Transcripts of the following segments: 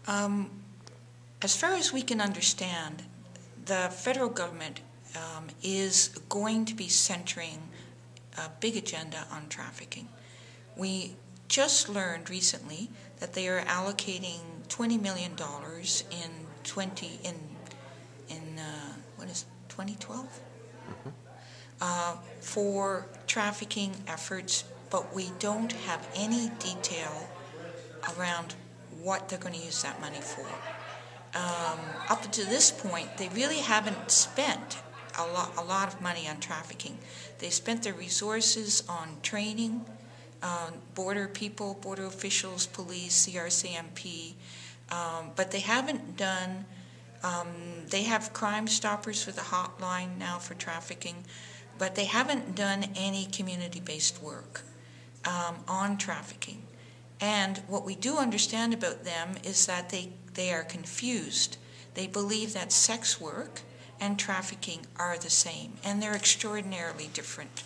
Um, as far as we can understand, the federal government is going to be centering a big agenda on trafficking. We just learned recently that they are allocating $20 million in 2012 for trafficking efforts, but we don't have any detail around what they're going to use that money for. Up to this point, they really haven't spent a lot of money on trafficking. They spent their resources on training, border people, border officials, police, CRCMP, but they haven't done, they have Crime Stoppers with a hotline now for trafficking, but they haven't done any community-based work on trafficking. And what we do understand about them is that they are confused. They believe that sex work and trafficking are the same, and they're extraordinarily different.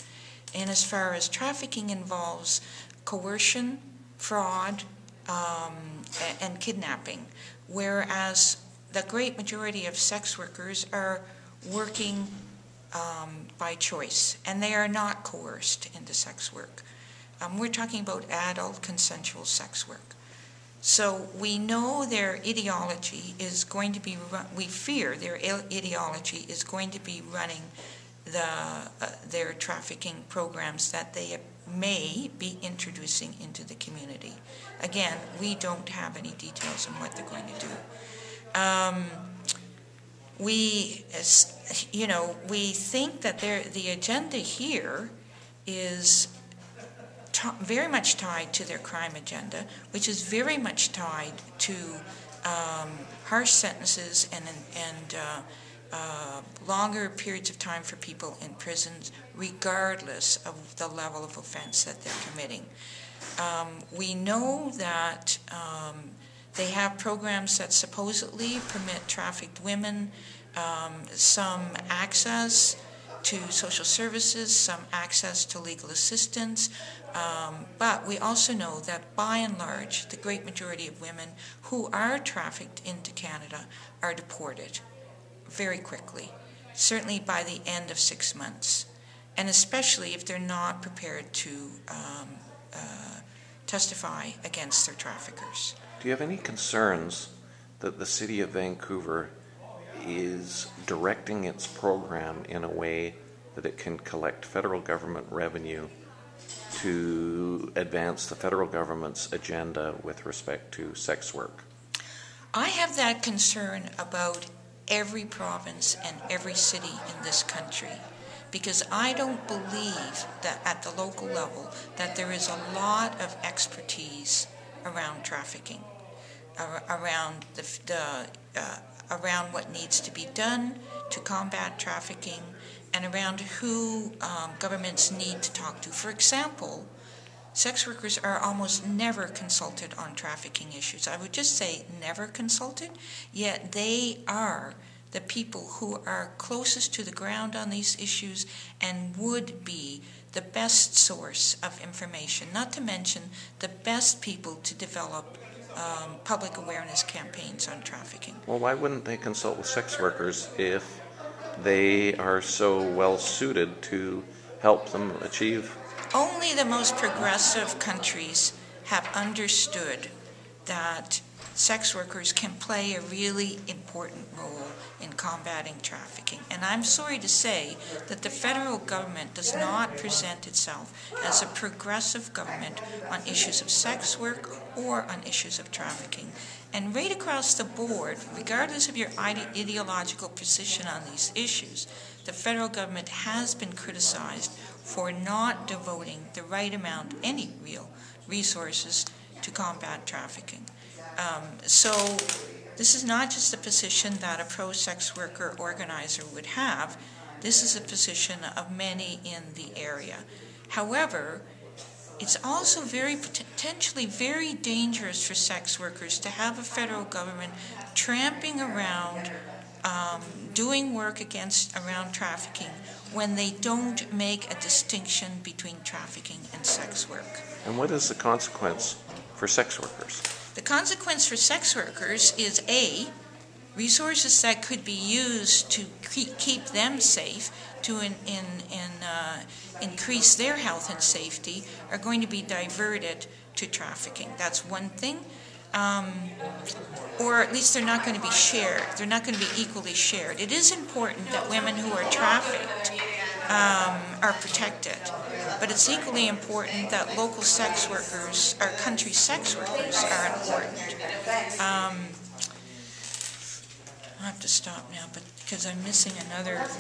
And as far as trafficking involves coercion, fraud, and kidnapping, whereas the great majority of sex workers are working by choice, and they are not coerced into sex work. We're talking about adult consensual sex work. So we know their ideology is going to be, we fear their ideology is going to be running their trafficking programs that they may be introducing into the community. Again, we don't have any details on what they're going to do. We think that the agenda here is very much tied to their crime agenda, which is very much tied to harsh sentences and longer periods of time for people in prisons, regardless of the level of offense that they're committing. We know that they have programs that supposedly permit trafficked women some access to social services, some access to legal assistance, but we also know that by and large, the great majority of women who are trafficked into Canada are deported very quickly, certainly by the end of 6 months, and especially if they're not prepared to testify against their traffickers. Do you have any concerns that the City of Vancouver is directing its program in a way that it can collect federal government revenue to advance the federal government's agenda with respect to sex work? I have that concern about every province and every city in this country, because I don't believe that at the local level that there is a lot of expertise around trafficking, around around what needs to be done to combat trafficking, and around who governments need to talk to. For example, sex workers are almost never consulted on trafficking issues. I would just say never consulted, yet they are the people who are closest to the ground on these issues and would be the best source of information, not to mention the best people to develop public awareness campaigns on trafficking. Well, why wouldn't they consult with sex workers if they are so well suited to help them achieve? Only the most progressive countries have understood that sex workers can play a really important role in combating trafficking. And I'm sorry to say that the federal government does not present itself as a progressive government on issues of sex work or on issues of trafficking. And right across the board, regardless of your ideological position on these issues, the federal government has been criticized for not devoting the right amount, any real resources, to combat trafficking. So this is not just a position that a pro-sex worker organizer would have. This is a position of many in the area. However, it's also potentially very dangerous for sex workers to have a federal government tramping around, doing work around trafficking when they don't make a distinction between trafficking and sex work. And what is the consequence for sex workers? The consequence for sex workers is A, resources that could be used to keep them safe, to increase their health and safety, are going to be diverted to trafficking. That's one thing. Or at least they're not going to be shared. They're not going to be equally shared. It is important that women who are trafficked are protected, but it's equally important that local sex workers, our country's sex workers, are important. I'll have to stop now, but because I'm missing another